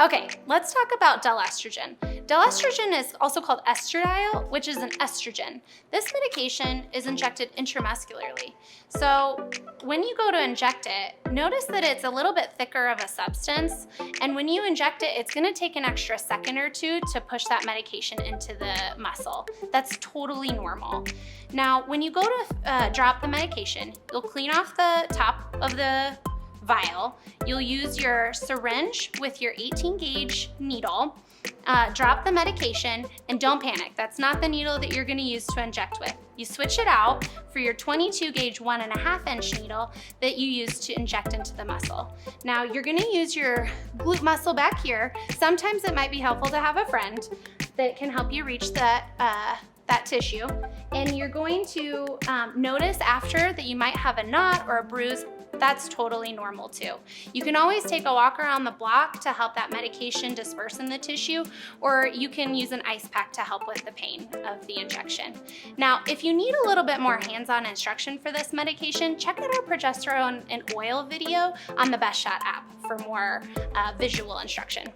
Okay, let's talk about Delestrogen. Delestrogen is also called estradiol, which is an estrogen. This medication is injected intramuscularly. So when you go to inject it, notice that it's a little bit thicker of a substance, and when you inject it, it's gonna take an extra second or two to push that medication into the muscle. That's totally normal. Now, when you go to drop the medication, you'll clean off the top of the vial. You'll use your syringe with your 18 gauge needle, drop the medication, and don't panic. That's not the needle that you're gonna use to inject with. You switch it out for your 22 gauge 1.5 inch needle that you use to inject into the muscle. Now you're gonna use your glute muscle back here. Sometimes it might be helpful to have a friend that can help you reach that tissue. And you're going to notice after that you might have a knot or a bruise. That's totally normal too. You can always take a walk around the block to help that medication disperse in the tissue, or you can use an ice pack to help with the pain of the injection. Now, if you need a little bit more hands-on instruction for this medication, check out our progesterone and oil video on the Best Shot app for more visual instruction.